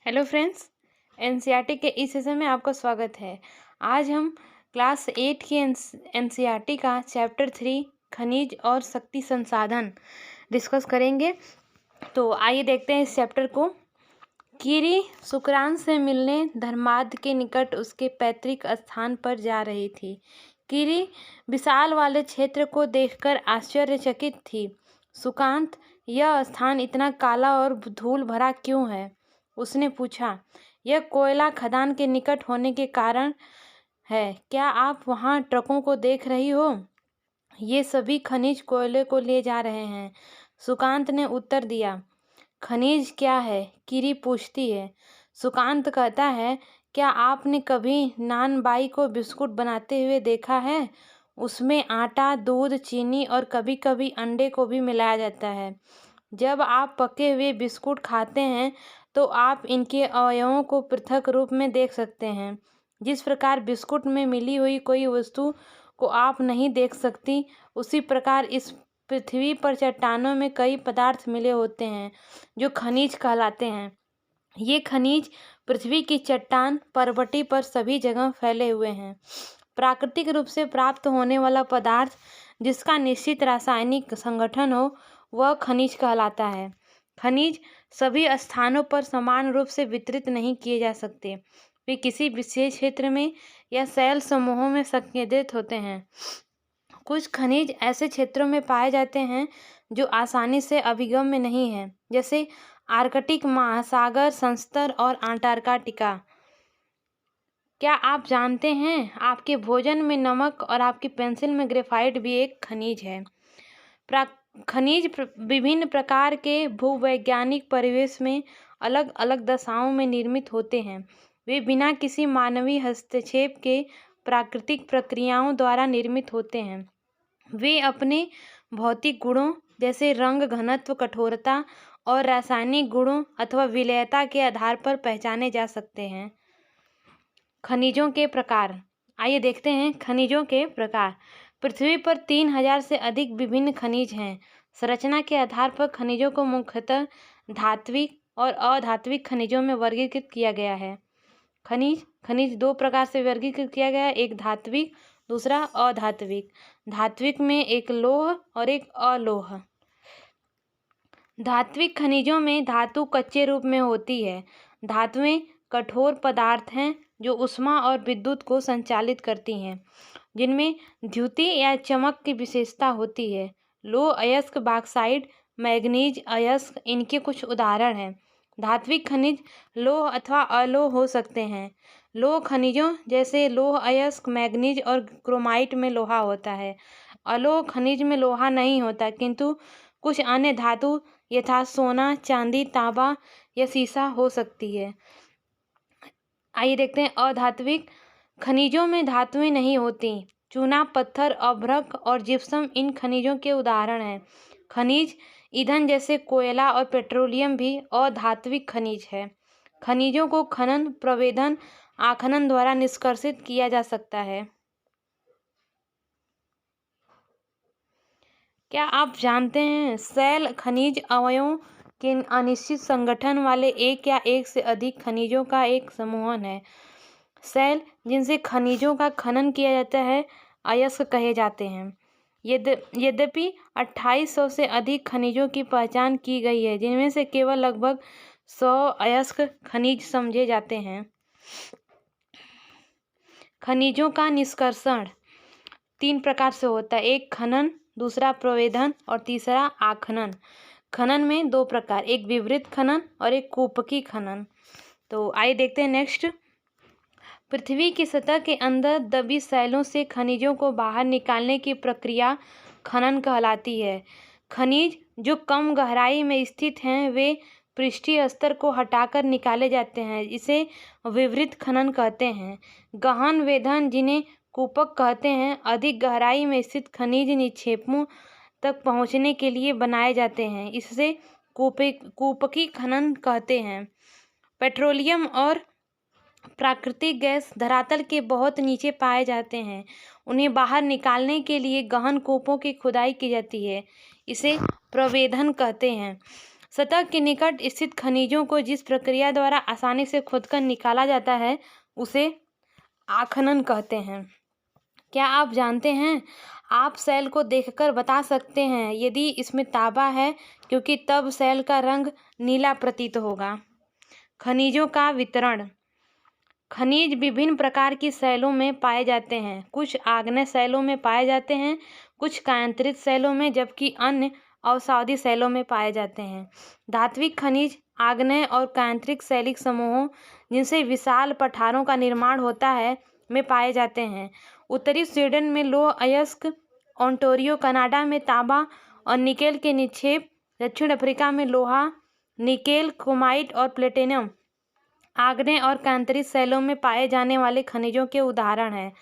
Hello friends, NCERT के इस session में आपका स्वागत है। आज हम क्लास 8 की एनसीईआरटी का चैप्टर 3 खनिज और शक्ति संसाधन डिस्कस करेंगे। तो आइए देखते हैं इस चैप्टर को। कीरी शुक्रांश से मिलने धर्मार्थ के निकट उसके पैतृक स्थान पर जा रही थी। कीरी विशाल वाले क्षेत्र को देखकर आश्चर्यचकित थी। सुकांत, यह स्थान इतना काला और धूल भरा क्यों है? उसने पूछा। यह कोयला खदान के निकट होने के कारण है। क्या आप वहाँ ट्रकों को देख रही हो? ये सभी खनिज कोयले को ले जा रहे हैं, सुकांत ने उत्तर दिया। खनिज क्या है? कीरी पूछती है। सुकांत कहता है, क्या आपने कभी नानबाई को बिस्कुट बनाते हुए देखा है? उसमें आटा, दूध, चीनी और कभी कभी अंडे को भी मिलाया जाता है। जब आप पके हुए बिस्कुट खाते हैं तो आप इनके अवयवों को पृथक रूप में देख सकते हैं। जिस प्रकार बिस्कुट में मिली हुई कोई वस्तु को आप नहीं देख सकती, उसी प्रकार इस पृथ्वी पर चट्टानों में कई पदार्थ मिले होते हैं जो खनिज कहलाते हैं। ये खनिज पृथ्वी की चट्टान परवटी पर सभी जगह फैले हुए हैं। प्राकृतिक रूप से प्राप्त होने वाला पदार्थ जिसका निश्चित रासायनिक संगठन हो, वह खनिज कहलाता है। खनिज सभी स्थानों पर समान रूप से वितरित नहीं किए जा सकते। वे किसी विशेष क्षेत्र में या शैल समूहों में संकेंद्रित होते हैं। कुछ खनिज ऐसे क्षेत्रों में पाए जाते हैं जो आसानी से अभिगम्य नहीं है, जैसे आर्कटिक महासागर, संस्तर और अंटार्कटिका। क्या आप जानते हैं, आपके भोजन में नमक और आपकी पेंसिल में ग्रेफाइट भी एक खनिज है। खनिज विभिन्न प्रकार के भूवैज्ञानिक परिवेश में अलग अलग दशाओं में निर्मित होते हैं। वे बिना किसी मानवीय हस्तक्षेप के प्राकृतिक प्रक्रियाओं द्वारा निर्मित होते हैं। वे अपने भौतिक गुणों जैसे रंग, घनत्व, कठोरता और रासायनिक गुणों अथवा विलेयता के आधार पर पहचाने जा सकते हैं। खनिजों के प्रकार। आइए देखते हैं खनिजों के प्रकार। पृथ्वी पर 3000 से अधिक विभिन्न खनिज हैं। संरचना के आधार पर खनिजों को मुख्यतः धात्विक और अधात्विक खनिजों में वर्गीकृत किया गया है। खनिज दो प्रकार से वर्गीकृत किया गया है, एक धात्विक, दूसरा अधात्विक। धात्विक में एक लोह और एक अलोह। धात्विक खनिजों में धातु कच्चे रूप में होती है। धातुएं कठोर पदार्थ हैं जो ऊष्मा और विद्युत को संचालित करती हैं, जिनमें द्युति या चमक की विशेषता होती है। लोह अयस्क, बॉक्साइट, मैग्नीज अयस्क इनके कुछ उदाहरण हैं। धात्विक खनिज लोह अथवा अलोह हो सकते हैं। लोह खनिजों जैसे लोह अयस्क, मैग्नीज और क्रोमाइट में लोहा होता है। अलोह खनिज में लोहा नहीं होता, किंतु कुछ अन्य धातु यथा सोना, चांदी, तांबा या सीसा हो सकती है। आइए देखते हैं अधात्विक खनिजों में धातुएं नहीं होती। चूना, पत्थर, अभ्रक और जिप्सम इन खनिजों के उदाहरण हैं। खनिज ईंधन जैसे कोयला और पेट्रोलियम भी अधात्विक खनिज है। खनिजों को खनन, प्रवेदन, आखनन द्वारा निष्कर्षित किया जा सकता है। क्या आप जानते हैं, शैल खनिज अवयवों के अनिश्चित संगठन वाले एक या एक से अधिक खनिजों का एक समूह है। शैल जिनसे खनिजों का खनन किया जाता है अयस्क कहे जाते हैं। यद्यपि 2800 से अधिक खनिजों की पहचान की गई है, जिनमें से केवल लगभग 100 अयस्क खनिज समझे जाते हैं। खनिजों का निष्कर्षण 3 प्रकार से होता है, एक खनन, दूसरा प्रवेदन और तीसरा आखनन। खनन में 2 प्रकार, एक विवृत खनन और एक कूपकी खनन। तो आइए देखते हैं नेक्स्ट। पृथ्वी की सतह के अंदर दबी शैलों से खनिजों को बाहर निकालने की प्रक्रिया खनन कहलाती है। खनिज जो कम गहराई में स्थित हैं, वे पृष्ठीय स्तर को हटाकर निकाले जाते हैं। इसे विवृत खनन कहते हैं। गहन वेधन, जिन्हें कूपक कहते हैं, अधिक गहराई में स्थित खनिज निक्षेपों तक पहुंचने के लिए बनाए जाते हैं। इससे कूपकी खनन कहते हैं। पेट्रोलियम और प्राकृतिक गैस धरातल के बहुत नीचे पाए जाते हैं। उन्हें बाहर निकालने के लिए गहन कूपों की खुदाई की जाती है। इसे प्रवेधन कहते हैं। सतह के निकट स्थित खनिजों को जिस प्रक्रिया द्वारा आसानी से खोदकर निकाला जाता है उसे आखनन कहते हैं। क्या आप जानते हैं, आप सेल को देखकर बता सकते हैं यदि इसमें तांबा है, क्योंकि तब सेल का रंग नीला प्रतीत होगा। खनिजों का वितरण। खनिज विभिन्न प्रकार की सेलों में पाए जाते हैं। कुछ आग्नेय सेलों में पाए जाते हैं, कुछ कायांतरित सेलों में, जबकि अन्य अवसादी सेलों में पाए जाते हैं। धात्विक खनिज आग्नेय और कायांतरिक सेलिक समूहों, जिनसे विशाल पठारों का निर्माण होता है, में पाए जाते हैं। उत्तरी स्वीडन में लौह अयस्क, ओंटारियो कनाडा में तांबा और निकेल के निक्षेप, दक्षिण अफ्रीका में लोहा, निकेल, क्रोमाइट और प्लेटिनम आग्नेय और कायांतरित सेलों में पाए जाने वाले खनिजों के उदाहरण हैं।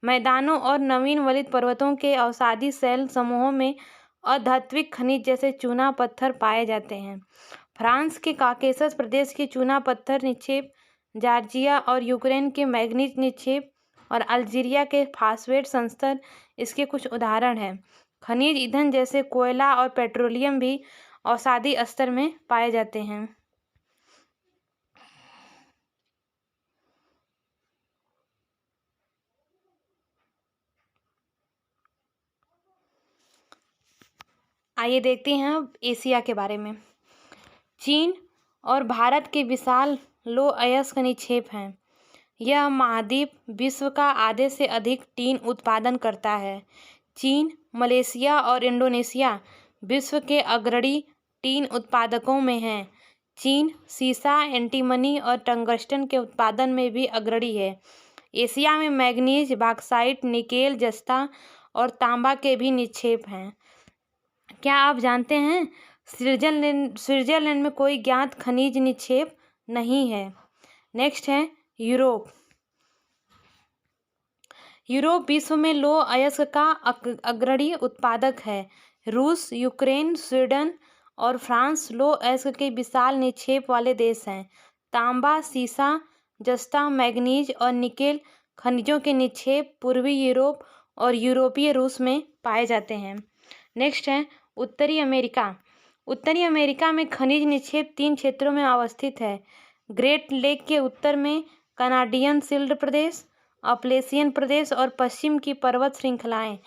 मैदानों और नवीन वलित पर्वतों के अवसादी सेल समूहों में अधात्विक खनिज जैसे चूना पत्थर पाए जाते हैं। फ्रांस के काकेशस प्रदेश के चूना पत्थर निक्षेप, जॉर्जिया और यूक्रेन के मैग्नीज निक्षेप और अल्जीरिया के फास्फेट संस्तर इसके कुछ उदाहरण हैं। खनिज ईंधन जैसे कोयला और पेट्रोलियम भी अवसादी स्तर में पाए जाते हैं। आइए देखते हैं अब एशिया के बारे में। चीन और भारत के विशाल लौह अयस्क निक्षेप हैं। यह महाद्वीप विश्व का आधे से अधिक टीन उत्पादन करता है। चीन, मलेशिया और इंडोनेशिया विश्व के अग्रणी टीन उत्पादकों में हैं। चीन सीसा, एंटीमनी और टंगस्टन के उत्पादन में भी अग्रणी है। एशिया में मैग्नीज, बॉक्साइट, निकेल, जस्ता और तांबा के भी निक्षेप हैं। क्या आप जानते हैं, स्विट्जरलैंड में कोई ज्ञात खनिज निक्षेप नहीं है। नेक्स्ट है यूरोप। यूरोप विश्व में लौह अयस्क का अग्रणी उत्पादक है। रूस, यूक्रेन, स्वीडन और फ्रांस लौह अयस्क के विशाल निक्षेप वाले देश हैं। तांबा, सीसा, जस्ता, मैग्नीज और निकेल खनिजों के निक्षेप पूर्वी यूरोप और यूरोपीय रूस में पाए जाते हैं। नेक्स्ट है उत्तरी अमेरिका। उत्तरी अमेरिका में खनिज निक्षेप 3 क्षेत्रों में अवस्थित है। ग्रेट लेक के उत्तर में कनाडियन शिल्ड प्रदेश, अपलेशियन प्रदेश और पश्चिम की पर्वत श्रृंखलाएं।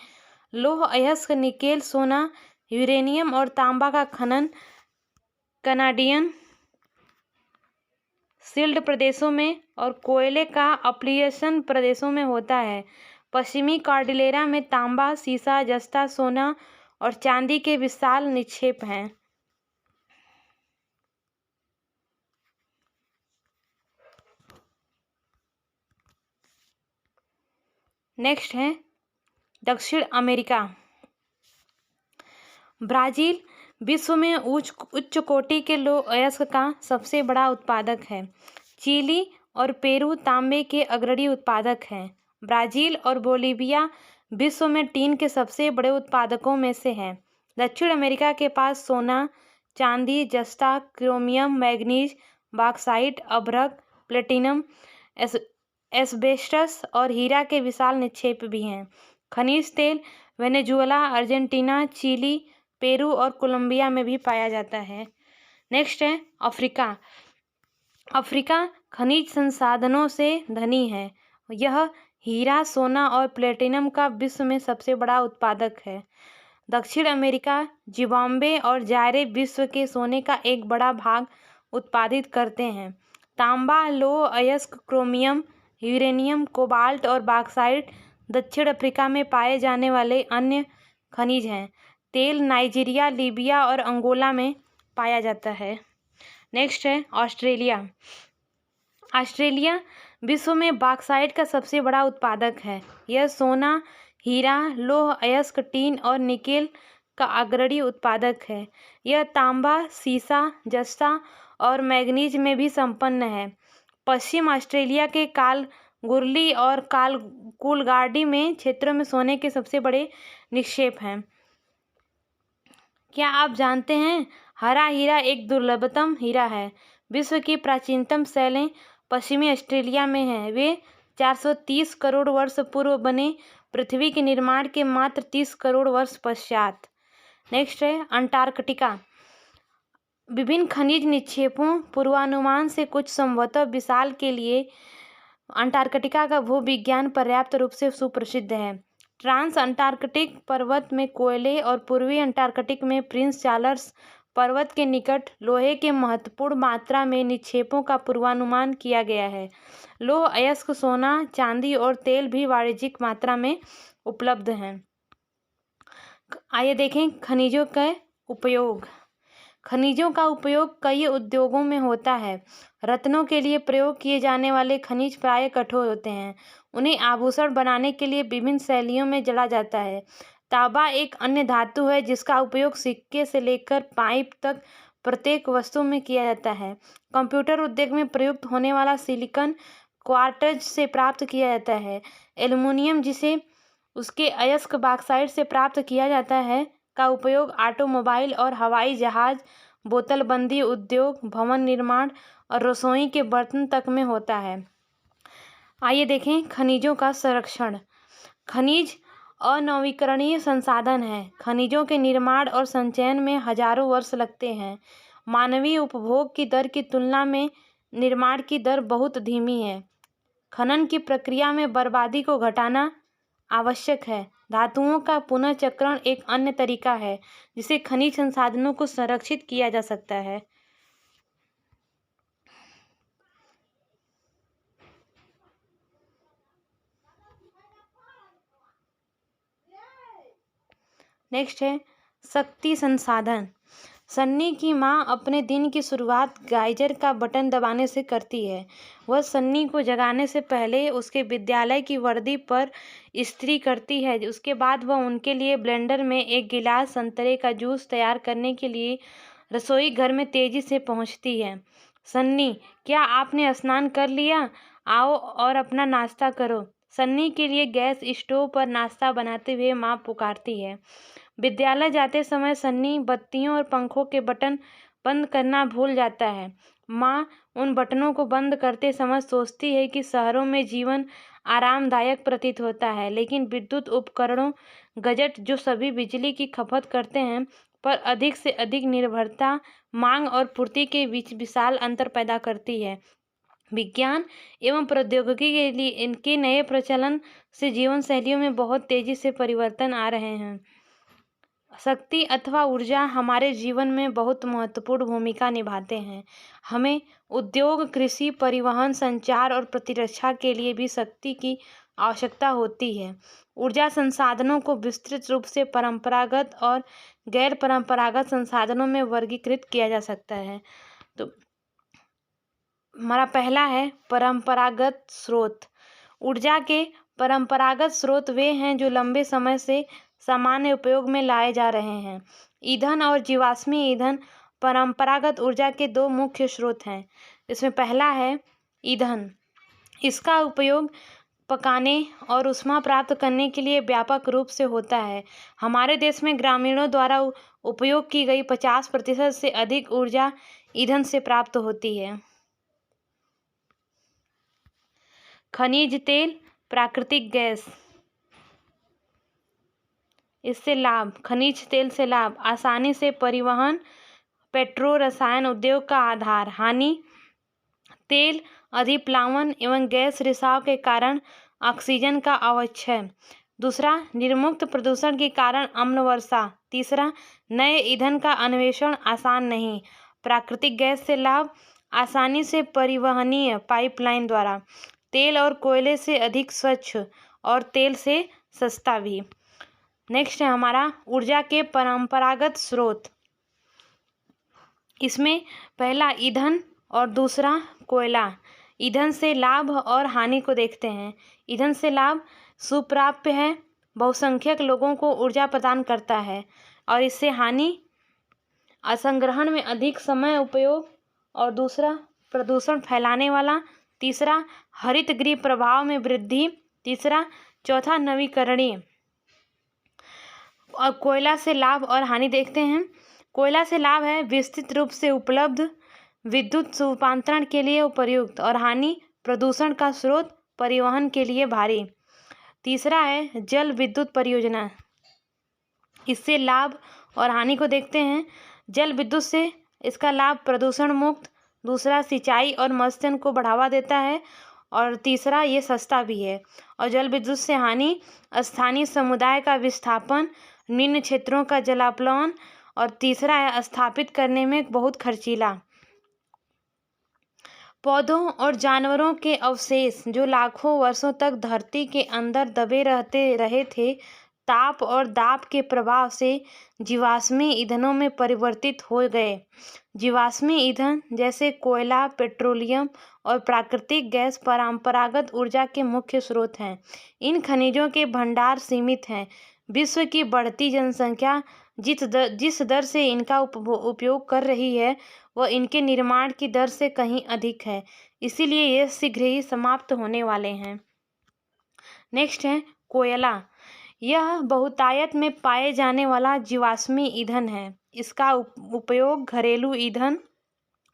लौह अयस्क, निकेल, सोना, यूरेनियम और तांबा का खनन कनाडियन शिल्ड प्रदेशों में और कोयले का अपलियन प्रदेशों में होता है। पश्चिमी कॉर्डिलेरा में तांबा, सीसा, जस्ता, सोना और चांदी के विशाल निक्षेप हैं। नेक्स्ट है दक्षिण अमेरिका। ब्राजील विश्व में उच्च कोटि के लौह अयस्क का सबसे बड़ा उत्पादक है। चिली और पेरू तांबे के अग्रणी उत्पादक हैं। ब्राजील और बोलीविया विश्व में टीन के सबसे बड़े उत्पादकों में से हैं। दक्षिण अमेरिका के पास सोना, चांदी, जस्ता, क्रोमियम, मैग्नीज, बॉक्साइट, अभ्रक, प्लेटिनम, एस्बेस्टस और हीरा के विशाल निक्षेप भी हैं। खनिज तेल वेनेजुएला, अर्जेंटीना, चिली, पेरू और कोलंबिया में भी पाया जाता है। नेक्स्ट है अफ्रीका। अफ्रीका खनिज संसाधनों से धनी है। यह हीरा, सोना और प्लेटिनम का विश्व में सबसे बड़ा उत्पादक है। दक्षिण अमेरिका, जिम्बाब्वे और जायरे विश्व के सोने का एक बड़ा भाग उत्पादित करते हैं। तांबा, लौह अयस्क, क्रोमियम, यूरेनियम, कोबाल्ट और बॉक्साइट दक्षिण अफ्रीका में पाए जाने वाले अन्य खनिज हैं। तेल नाइजीरिया, लीबिया और अंगोला में पाया जाता है। नेक्स्ट है ऑस्ट्रेलिया। ऑस्ट्रेलिया विश्व में बॉक्साइट का सबसे बड़ा उत्पादक है। यह सोना, हीरा, लौह अयस्क, टीन और निकेल का अग्रणी उत्पादक है। यह तांबा, सीसा, जस्ता और मैग्नीज में भी संपन्न है। पश्चिम ऑस्ट्रेलिया के कालगुरली और कूलगार्डी में क्षेत्रों में सोने के सबसे बड़े निक्षेप हैं। क्या आप जानते हैं, हरा हीरा एक दुर्लभतम हीरा है। विश्व की प्राचीनतम सेलें पश्चिमी ऑस्ट्रेलिया में हैं। वे 430 करोड़ वर्ष पूर्व बने, पृथ्वी के निर्माण के मात्र 30 करोड़ वर्ष पश्चात। नेक्स्ट है अंटार्कटिका। विभिन्न खनिज निक्षेपों पूर्वानुमान से कुछ संभवतः विशाल के लिए अंटार्कटिका का भूविज्ञान पर्याप्त रूप से सुप्रसिद्ध है। ट्रांस अंटार्कटिक पर्वत में कोयले और पूर्वी अंटार्कटिक में प्रिंस चार्ल्स पर्वत के निकट लोहे के महत्वपूर्ण मात्रा में निक्षेपों का पूर्वानुमान किया गया है। लौह अयस्क, सोना, चांदी और तेल भी वाणिज्यिक मात्रा में उपलब्ध हैं। आइए देखें खनिजों का उपयोग। खनिजों का उपयोग कई उद्योगों में होता है। रत्नों के लिए प्रयोग किए जाने वाले खनिज प्रायः कठोर होते हैं। उन्हें आभूषण बनाने के लिए विभिन्न शैलियों में जला जाता है। तांबा एक अन्य धातु है जिसका उपयोग सिक्के से लेकर पाइप तक प्रत्येक वस्तु में किया जाता है। कंप्यूटर उद्योग में प्रयुक्त होने वाला सिलिकॉन क्वार्ट्ज से प्राप्त किया जाता है। एल्युमिनियम, जिसे उसके अयस्क बॉक्साइट से प्राप्त किया जाता है, का उपयोग ऑटोमोबाइल और हवाई जहाज, बोतलबंदी उद्योग, भवन निर्माण और रसोई के बर्तन तक में होता है। आइए देखें खनिजों का संरक्षण। खनिज अनवीकरणीय संसाधन है। खनिजों के निर्माण और संचयन में हजारों वर्ष लगते हैं। मानवीय उपभोग की दर की तुलना में निर्माण की दर बहुत धीमी है। खनन की प्रक्रिया में बर्बादी को घटाना आवश्यक है। धातुओं का पुनर्चक्रण एक अन्य तरीका है जिससे खनिज संसाधनों को संरक्षित किया जा सकता है। नेक्स्ट है शक्ति संसाधन। सन्नी की माँ अपने दिन की शुरुआत गाइजर का बटन दबाने से करती है। वह सन्नी को जगाने से पहले उसके विद्यालय की वर्दी पर इस्त्री करती है। उसके बाद वह उनके लिए ब्लेंडर में एक गिलास संतरे का जूस तैयार करने के लिए रसोई घर में तेजी से पहुंचती है। सन्नी, क्या आपने स्नान कर लिया? आओ और अपना नाश्ता करो। सन्नी के लिए गैस स्टोव पर नाश्ता बनाते हुए माँ पुकारती है। विद्यालय जाते समय सन्नी बत्तियों और पंखों के बटन बंद करना भूल जाता है। माँ उन बटनों को बंद करते समय सोचती है कि शहरों में जीवन आरामदायक प्रतीत होता है, लेकिन विद्युत उपकरणों गैजेट जो सभी बिजली की खपत करते हैं पर अधिक से अधिक निर्भरता मांग और पूर्ति के बीच विशाल अंतर पैदा करती है। विज्ञान एवं प्रौद्योगिकी के लिए इनके नए प्रचलन से जीवन शैलियों में बहुत तेजी से परिवर्तन आ रहे हैं। शक्ति अथवा ऊर्जा हमारे जीवन में बहुत महत्वपूर्ण भूमिका निभाते हैं। हमें उद्योग, कृषि, परिवहन, संचार और प्रतिरक्षा के लिए भी शक्ति की आवश्यकता होती है। ऊर्जा संसाधनों को विस्तृत रूप से परंपरागत और गैर परंपरागत संसाधनों में वर्गीकृत किया जा सकता है। तो हमारा पहला है परंपरागत स्रोत। ऊर्जा के परंपरागत स्रोत वे हैं जो लंबे समय से सामान्य उपयोग में लाए जा रहे हैं। ईंधन और जीवाश्मी ईंधन परंपरागत ऊर्जा के दो मुख्य स्रोत हैं। इसमें पहला है ईंधन। इसका उपयोग पकाने और ऊष्मा प्राप्त करने के लिए व्यापक रूप से होता है। हमारे देश में ग्रामीणों द्वारा उपयोग की गई 50% से अधिक ऊर्जा ईंधन से प्राप्त होती है। खनिज तेल, प्राकृतिक गैस। इससे लाभ। खनिज तेल से लाभ: आसानी से परिवहन, पेट्रो रसायन उद्योग का आधार। हानि: तेल अधिप्लावन एवं गैस रिसाव के कारण ऑक्सीजन का अवक्षय। दूसरा, निर्मुक्त प्रदूषण के कारण अम्ल वर्षा। तीसरा, नए ईंधन का अन्वेषण आसान नहीं। प्राकृतिक गैस से लाभ: आसानी से परिवहनीय पाइपलाइन द्वारा। तेल और कोयले से अधिक स्वच्छ और तेल से सस्ता भी। नेक्स्ट है हमारा ऊर्जा के परंपरागत स्रोत। इसमें पहला ईंधन और दूसरा कोयला। ईंधन से लाभ और हानि को देखते हैं। ईंधन से लाभ: सुप्राप्य है, बहुसंख्यक लोगों को ऊर्जा प्रदान करता है। और इससे हानि: असंग्रहण में अधिक समय उपयोग। और दूसरा, प्रदूषण फैलाने वाला। तीसरा, हरित गृह प्रभाव में वृद्धि। तीसरा, चौथा, नवीकरणीय। और कोयला से लाभ और हानि देखते हैं। कोयला से लाभ है विस्तृत रूप से उपलब्ध, विद्युत रूपांतरण के लिए उपयुक्त। और हानि: प्रदूषण का स्रोत, परिवहन के लिए भारी। तीसरा है जल विद्युत परियोजना। इससे लाभ और हानि को देखते हैं। जल विद्युत से इसका लाभ प्रदूषण मुक्त, दूसरा सिंचाई और मत्स्य को बढ़ावा देता है, और तीसरा ये सस्ता भी है। और जल विद्युत से हानि, स्थानीय समुदाय का विस्थापन, निम्न क्षेत्रों का जलाप्लावन, और तीसरा है स्थापित करने में बहुत खर्चीला। पौधों और जानवरों के अवशेष जो लाखों वर्षों तक धरती के अंदर दबे रहे थे, ताप और दाब के प्रभाव से जीवाश्मी ईंधनों में परिवर्तित हो गए। जीवाश्मी ईंधन जैसे कोयला, पेट्रोलियम और प्राकृतिक गैस परंपरागत ऊर्जा के मुख्य स्रोत हैं। इन खनिजों के भंडार सीमित हैं। विश्व की बढ़ती जनसंख्या जिस दर से इनका उपयोग कर रही है, वह इनके निर्माण की दर से कहीं अधिक है। इसीलिए ये शीघ्र ही समाप्त होने वाले हैं। नेक्स्ट है कोयला। यह बहुतायत में पाए जाने वाला जीवाश्मी ईंधन है। इसका उपयोग घरेलू ईंधन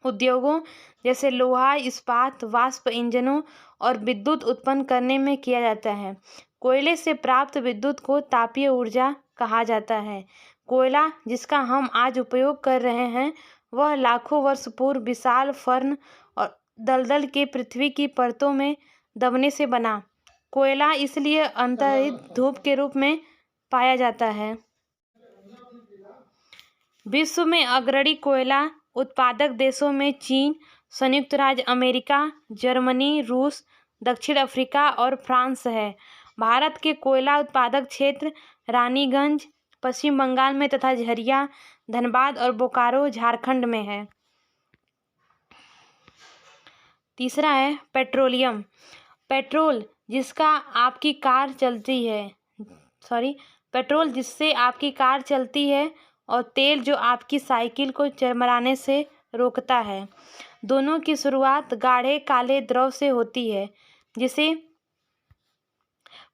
उद्योगों जैसे लोहा, इस्पात, वाष्प इंजनों और विद्युत उत्पन्न करने में किया जाता है। कोयले से प्राप्त विद्युत को तापीय ऊर्जा कहा जाता है। कोयला जिसका हम आज उपयोग कर रहे हैं, वह लाखों वर्ष पूर्व विशाल फर्न और दलदल के पृथ्वी की परतों में दबने से बना। कोयला इसलिए अंतरित धूप के रूप में पाया जाता है। विश्व में अग्रणी कोयला उत्पादक देशों में चीन, संयुक्त राज्य अमेरिका, जर्मनी, रूस, दक्षिण अफ्रीका और फ्रांस है। भारत के कोयला उत्पादक क्षेत्र रानीगंज पश्चिम बंगाल में तथा झरिया, धनबाद और बोकारो झारखंड में है। तीसरा है पेट्रोलियम। पेट्रोल जिसका आपकी कार चलती है पेट्रोल जिससे आपकी कार चलती है, और तेल जो आपकी साइकिल को चरमराने से रोकता है। दोनों की शुरुआत गाढ़े काले द्रव से होती है, जिसे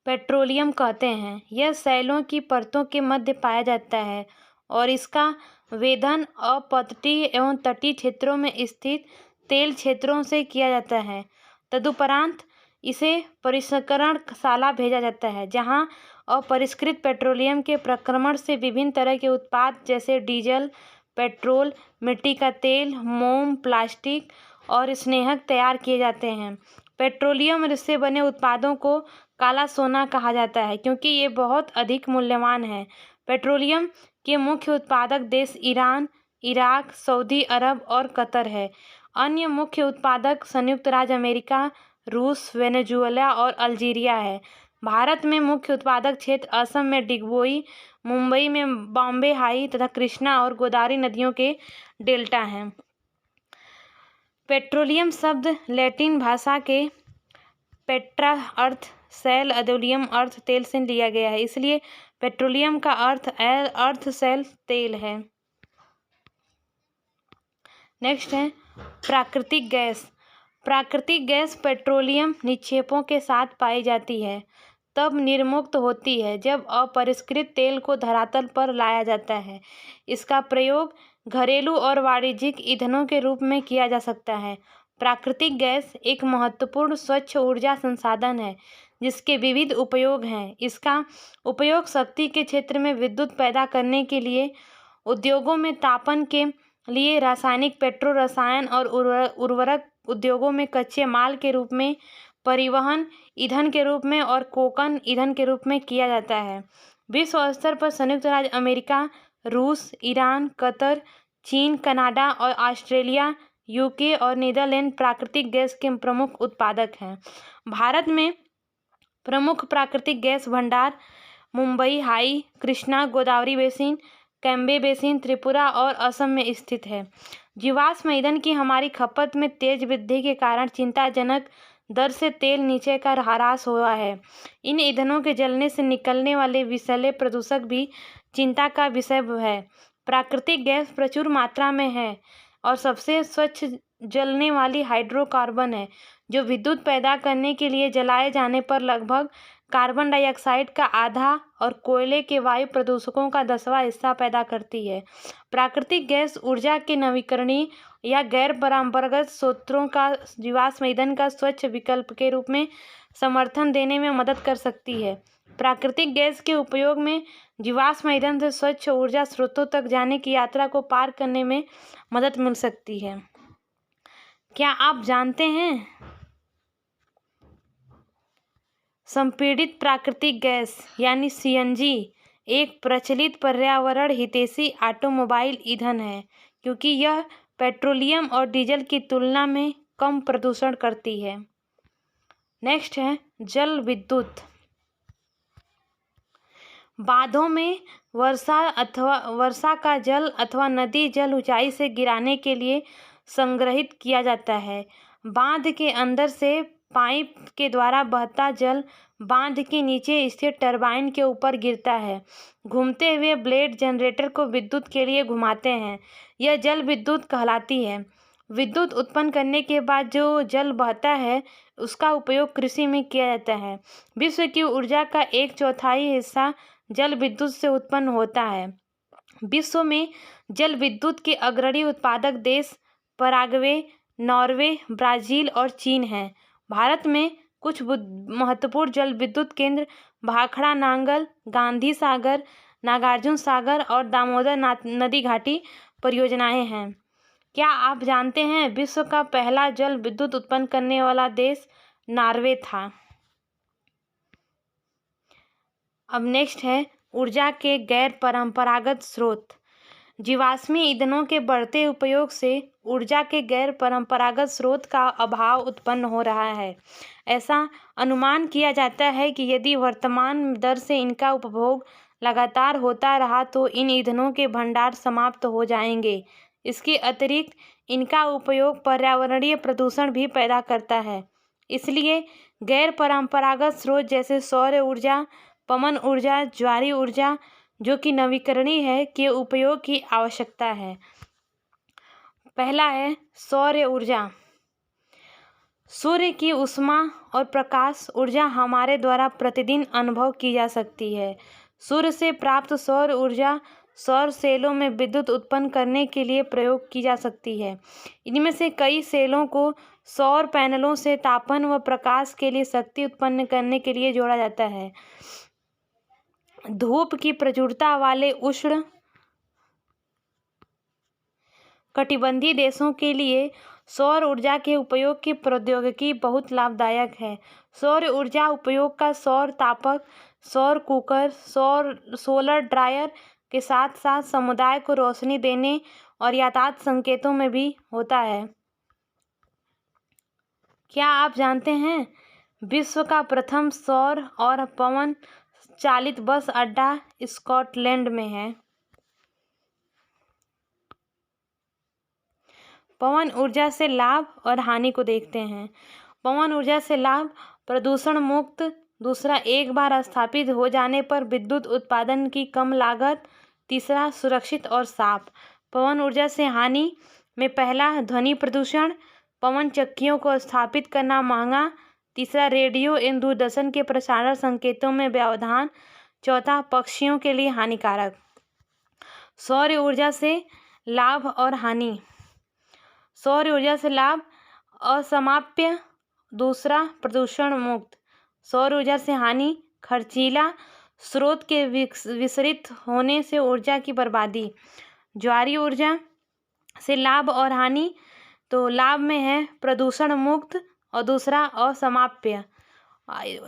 पेट्रोलियम कहते हैं। यह शैलों की परतों के मध्य पाया जाता है और इसका वेधन अपतटीय एवं तटीय क्षेत्रों में स्थित तेल क्षेत्रों से किया जाता है। तदुपरांत इसे परिष्करणशाला भेजा जाता है, जहां अपरिष्कृत पेट्रोलियम के प्रक्रमण से विभिन्न तरह के उत्पाद जैसे डीजल, पेट्रोल, मिट्टी का तेल, मोम, प्लास्टिक और स्नेहक तैयार किए जाते हैं। पेट्रोलियम से बने उत्पादों को काला सोना कहा जाता है, क्योंकि ये बहुत अधिक मूल्यवान है। पेट्रोलियम के मुख्य उत्पादक देश ईरान, इराक, सऊदी अरब और कतर है। अन्य मुख्य उत्पादक संयुक्त राज्य अमेरिका, रूस, वेनेजुएला और अल्जीरिया है। भारत में मुख्य उत्पादक क्षेत्र असम में डिगबोई, मुंबई में बॉम्बे हाई तथा कृष्णा और गोदावरी नदियों के डेल्टा हैं। पेट्रोलियम शब्द लैटिन भाषा के पेट्रा अर्थ शैल, अदोलियम अर्थ तेल से लिया गया है, इसलिए पेट्रोलियम का अर्थ शैल तेल है। नेक्स्ट है प्राकृतिक गैस। प्राकृतिक गैस पेट्रोलियम निक्षेपों के साथ पाई जाती है, तब निर्मुक्त होती है जब अपरिष्कृत तेल को धरातल पर लाया जाता है। इसका प्रयोग घरेलू और वाणिज्यिक ईंधनों के रूप में किया जा सकता है। प्राकृतिक गैस एक महत्वपूर्ण स्वच्छ ऊर्जा संसाधन है, जिसके विविध उपयोग हैं। इसका उपयोग शक्ति के क्षेत्र में विद्युत पैदा करने के लिए, उद्योगों में तापन के लिए, रासायनिक, पेट्रो रसायन और उर्वरक उद्योगों में कच्चे माल के रूप में, परिवहन ईंधन के रूप में और कोकन ईंधन के रूप में किया जाता है। विश्व स्तर पर संयुक्त राज्य अमेरिका, रूस, ईरान, कतर, चीन, कनाडा और ऑस्ट्रेलिया, यूके और नीदरलैंड प्राकृतिक गैस के प्रमुख उत्पादक हैं। भारत में प्रमुख प्राकृतिक गैस भंडार Mumbai high, Krishna, Godavari basin, Cambay basin, Tripura और असम में स्थित है। जीवाश्म ईंधन की हमारी खपत में तेज वृद्धि के कारण चिंताजनक दर से तेल नीचे का ह्रास हुआ है। इन ईंधनों के जलने से निकलने वाले विषैले प्रदूषक भी चिंता का विषय है। प्राकृतिक गैस प्रचुर मात्रा में है और सबसे स्वच्छ जलने वाली हाइड्रोकार्बन है, जो विद्युत पैदा करने के लिए जलाए जाने पर लगभग कार्बन डाइऑक्साइड का आधा और कोयले के वायु प्रदूषकों का 10वां हिस्सा पैदा करती है। प्राकृतिक गैस ऊर्जा के नवीकरणीय या गैर परंपरागत स्रोतों का जीवाश्म ईंधन का स्वच्छ विकल्प के रूप में समर्थन देने में मदद कर सकती है। प्राकृतिक गैस के उपयोग में जीवाश्म ईंधन से स्वच्छ ऊर्जा स्रोतों तक जाने की यात्रा को पार करने में मदद मिल सकती है। क्या आप जानते हैं संपीड़ित प्राकृतिक गैस यानी सीएनजी एक प्रचलित पर्यावरण हितैषी ऑटोमोबाइल ईंधन है, क्योंकि यह पेट्रोलियम और डीजल की तुलना में कम प्रदूषण करती है। नेक्स्ट है जल विद्युत। बांधों में वर्षा का जल अथवा नदी जल ऊंचाई से गिराने के लिए संग्रहित किया जाता है। बांध के अंदर से पाइप के द्वारा बहता जल बांध के नीचे स्थित टरबाइन के ऊपर गिरता है। घूमते हुए ब्लेड जनरेटर को विद्युत के लिए घुमाते हैं। यह जल विद्युत कहलाती है। विद्युत उत्पन्न करने के बाद जो जल बहता है उसका उपयोग कृषि में किया जाता है। विश्व की ऊर्जा का 1/4 हिस्सा जल विद्युत से उत्पन्न होता है। विश्व में जल विद्युत के अग्रणी उत्पादक देश पराग्वे, नॉर्वे, ब्राजील और चीन हैं। भारत में कुछ महत्वपूर्ण जल विद्युत केंद्र भाखड़ा नांगल, गांधी सागर, नागार्जुन सागर और दामोदर नदी घाटी परियोजनाएं हैं। क्या आप जानते हैं विश्व का पहला जल विद्युत उत्पन्न करने वाला देश नॉर्वे था। अब नेक्स्ट है ऊर्जा के गैर परंपरागत स्रोत। जीवाश्मी ईंधनों के बढ़ते उपयोग से ऊर्जा के गैर परंपरागत स्रोत का अभाव उत्पन्न हो रहा है। ऐसा अनुमान किया जाता है कि यदि वर्तमान दर से इनका उपभोग लगातार होता रहा तो इन ईंधनों के भंडार समाप्त हो जाएंगे। इसके अतिरिक्त इनका उपयोग पर्यावरणीय प्रदूषण भी पैदा करता है। इसलिए गैर परंपरागत स्रोत जैसे सौर ऊर्जा, पवन ऊर्जा, ज्वारीय ऊर्जा जो कि नवीकरणीय है के उपयोग की आवश्यकता है। पहला है सौर ऊर्जा। सूर्य की ऊष्मा और प्रकाश ऊर्जा हमारे द्वारा प्रतिदिन अनुभव की जा सकती है। सूर्य से प्राप्त सौर ऊर्जा सौर सेलों में विद्युत उत्पन्न करने के लिए प्रयोग की जा सकती है। इनमें से कई सेलों को सौर पैनलों से तापन व प्रकाश के लिए शक्ति उत्पन्न करने के लिए जोड़ा जाता है। धूप की प्रचुरता वाले उष्ण कटिबंधीय देशों के लिए सौर ऊर्जा के उपयोग की प्रौद्योगिकी बहुत लाभदायक है। सौर ऊर्जा उपयोग का सौर तापक, सौर कुकर, सोलर ड्रायर के साथ साथ समुदाय को रोशनी देने और यातायात संकेतों में भी होता है। क्या आप जानते हैं विश्व का प्रथम सौर और पवन चालित बस अड्डा स्कॉटलैंड में है। पवन ऊर्जा से लाभ और हानि को देखते हैं। पवन ऊर्जा से लाभ प्रदूषण मुक्त, दूसरा एक बार स्थापित हो जाने पर विद्युत उत्पादन की कम लागत, तीसरा सुरक्षित और साफ। पवन ऊर्जा से हानि में पहला ध्वनि प्रदूषण, पवन चक्कियों को स्थापित करना महंगा, तीसरा रेडियो एवं दूरदर्शन के प्रसारण संकेतों में व्यवधान, चौथा पक्षियों के लिए हानिकारक। सौर ऊर्जा से लाभ और हानि। सौर ऊर्जा से लाभ असमाप्य, दूसरा प्रदूषण मुक्त। सौर ऊर्जा से हानि खर्चीला, स्रोत के विसरित होने से ऊर्जा की बर्बादी। ज्वारीय ऊर्जा से लाभ और हानि, तो लाभ में है प्रदूषण मुक्त और दूसरा असमाप्य।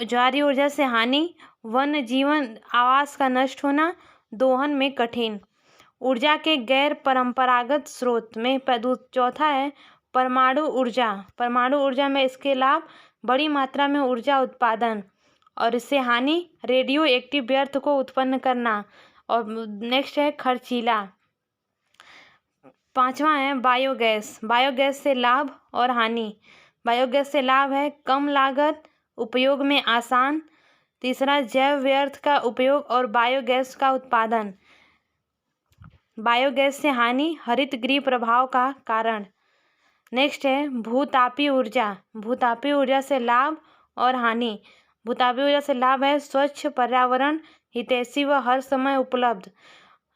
ज्वारीय ऊर्जा से हानि वन्य जीवन आवास का नष्ट होना, दोहन में कठिन। ऊर्जा के गैर परंपरागत स्रोत में चौथा है परमाणु ऊर्जा। परमाणु ऊर्जा में इसके लाभ बड़ी मात्रा में ऊर्जा उत्पादन और इससे हानि रेडियो एक्टिव व्यर्थ को उत्पन्न करना। और नेक्स्ट है खर्चीला। पांचवा है बायोगैस। बायोगैस से लाभ और हानि। बायोगैस से लाभ है कम लागत, उपयोग में आसान, तीसरा जैव व्यर्थ का उपयोग और बायोगैस का उत्पादन। बायोगैस से हानि हरित गृह प्रभाव का कारण। नेक्स्ट है भूतापीय ऊर्जा। भूतापीय ऊर्जा से लाभ और हानि। भूतापीय ऊर्जा से लाभ है स्वच्छ, पर्यावरण हितैषी व हर समय उपलब्ध।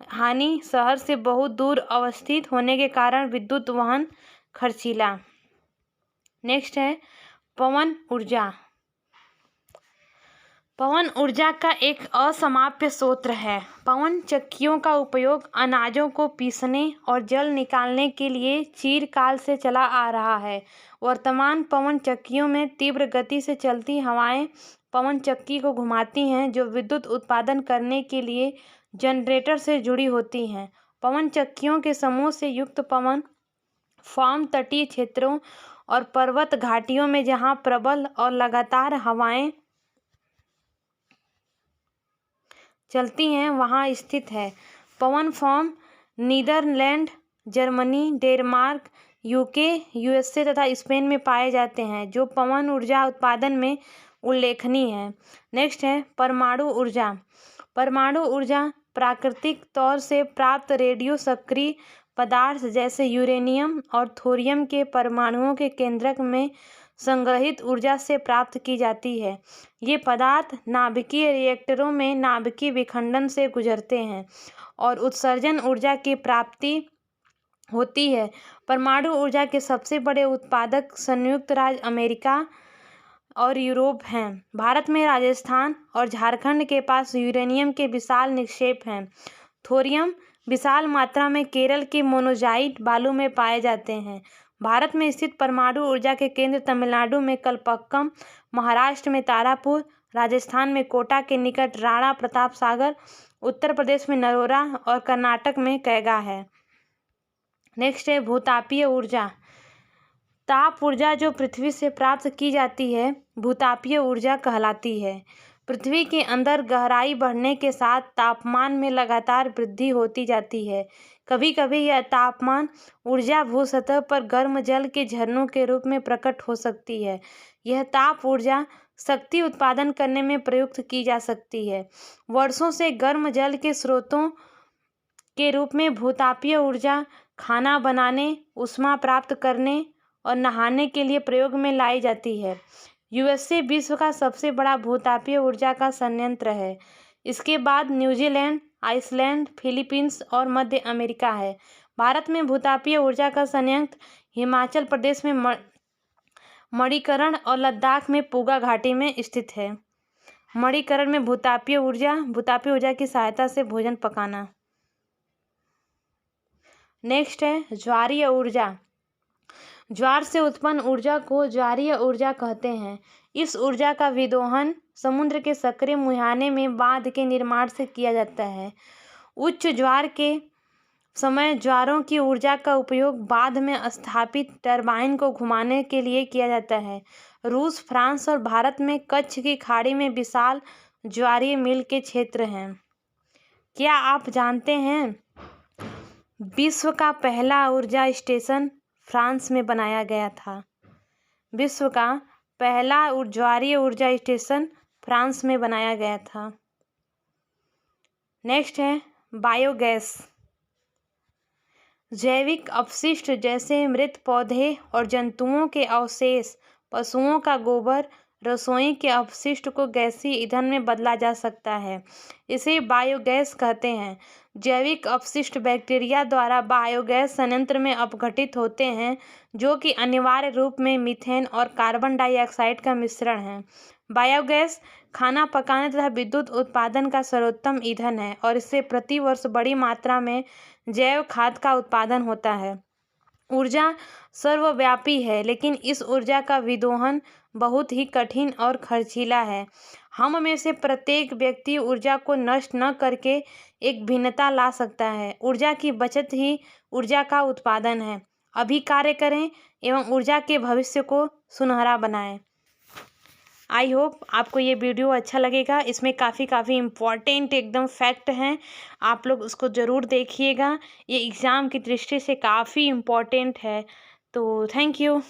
हानि शहर से बहुत दूर अवस्थित होने के कारण विद्युत वहन खर्चीला। नेक्स्ट है पवन ऊर्जा। पवन ऊर्जा का एक असमाप्य स्रोत है। पवन चक्कियों का उपयोग अनाजों को पीसने और जल निकालने के लिए चिरकाल से चला आ रहा है। वर्तमान पवन चक्कियों में तीव्र गति से चलती हवाएं पवन चक्की को घुमाती हैं, जो विद्युत उत्पादन करने के लिए जनरेटर से जुड़ी होती हैं। पवन चक्कियों के समूह से युक्त पवन फार्म तटीय क्षेत्रों और पर्वत घाटियों में, जहां प्रबल और लगातार हवाएं चलती हैं, वहां स्थित है। पवन farm Netherland, Germany, Denmark, UK, USA तथा स्पेन में पाए जाते हैं, जो पवन ऊर्जा उत्पादन में उल्लेखनीय है। नेक्स्ट है परमाणु ऊर्जा। परमाणु ऊर्जा प्राकृतिक तौर से प्राप्त रेडियो सक्रिय पदार्थ जैसे यूरेनियम और थोरियम के परमाणुओं के केंद्रक में संग्रहित ऊर्जा से प्राप्त की जाती है। ये पदार्थ नाभिकीय रिएक्टरों में नाभिकीय विखंडन से गुजरते हैं और उत्सर्जन ऊर्जा की प्राप्ति होती है। परमाणु ऊर्जा के सबसे बड़े उत्पादक संयुक्त राज्य अमेरिका और यूरोप हैं। भारत में राजस्थान और झारखंड के पास यूरेनियम के विशाल निक्षेप हैं। थोरियम विशाल मात्रा में केरल के मोनोजाइट बालू में पाए जाते हैं। भारत में स्थित परमाणु ऊर्जा के केंद्र तमिलनाडु में कलपक्कम, महाराष्ट्र में तारापुर, राजस्थान में कोटा के निकट राणा प्रताप सागर, उत्तर प्रदेश में नरोरा और कर्नाटक में कैगा है। नेक्स्ट है भूतापीय ऊर्जा। ताप ऊर्जा जो पृथ्वी से प्राप्त की जाती है भूतापीय ऊर्जा कहलाती है। पृथ्वी के अंदर गहराई बढ़ने के साथ तापमान में लगातार वृद्धि होती जाती है। कभी कभी यह तापमान ऊर्जा भूसतह पर गर्म जल के झरनों के रूप में प्रकट हो सकती है। यह ताप ऊर्जा शक्ति उत्पादन करने में प्रयुक्त की जा सकती है। वर्षों से गर्म जल के स्रोतों के रूप में भूतापीय ऊर्जा खाना बनाने, ऊष्मा प्राप्त करने और नहाने के लिए प्रयोग में लाई जाती है। यूएसए विश्व का सबसे बड़ा भूतापीय ऊर्जा का संयंत्र है। इसके बाद न्यूजीलैंड, आइसलैंड, फिलीपींस और मध्य अमेरिका है। भारत में भूतापीय ऊर्जा का संयंत्र हिमाचल प्रदेश में मणिकरण और लद्दाख में पूगा घाटी में स्थित है। मणिकरण में भूतापीय ऊर्जा की सहायता से भोजन पकाना। नेक्स्ट है ज्वारीय ऊर्जा। ज्वार से उत्पन्न ऊर्जा को ज्वारीय ऊर्जा कहते हैं। इस ऊर्जा का विदोहन समुद्र के सक्रिय मुहाने में बांध के निर्माण से किया जाता है। उच्च ज्वार के समय ज्वारों की ऊर्जा का उपयोग बांध में स्थापित टरबाइन को घुमाने के लिए किया जाता है। रूस, फ्रांस और भारत में कच्छ की खाड़ी में विशाल ज्वारीय मिल के क्षेत्र हैं। क्या आप जानते हैं विश्व का पहला ऊर्जा स्टेशन फ्रांस में बनाया गया था? विश्व का पहला ज्वारीय ऊर्जा स्टेशन फ्रांस में बनाया गया था। नेक्स्ट है बायोगैस। जैविक अपशिष्ट जैसे मृत पौधे और जंतुओं के अवशेष, पशुओं का गोबर, रसोई के अपशिष्ट को गैसीय ईंधन में बदला जा सकता है। इसे बायोगैस कहते हैं। जैविक अपशिष्ट बैक्टीरिया द्वारा बायोगैस संयंत्र में अपघटित होते हैं, जो कि अनिवार्य रूप में मीथेन और कार्बन डाइऑक्साइड का मिश्रण है। बायोगैस खाना पकाने तथा विद्युत उत्पादन का सर्वोत्तम ईंधन है और इससे प्रति वर्ष बड़ी मात्रा में जैव खाद का उत्पादन होता है। ऊर्जा सर्वव्यापी है, लेकिन इस ऊर्जा का विदोहन बहुत ही कठिन और खर्चीला है। हम में से प्रत्येक व्यक्ति ऊर्जा को नष्ट न करके एक भिन्नता ला सकता है। ऊर्जा की बचत ही ऊर्जा का उत्पादन है। अभी कार्य करें एवं ऊर्जा के भविष्य को सुनहरा बनाएं। आई होप आपको ये वीडियो अच्छा लगेगा। इसमें काफ़ी इम्पॉर्टेंट एकदम फैक्ट हैं, आप लोग उसको ज़रूर देखिएगा। ये एग्ज़ाम की दृष्टि से काफ़ी इम्पॉर्टेंट है। तो थैंक यू।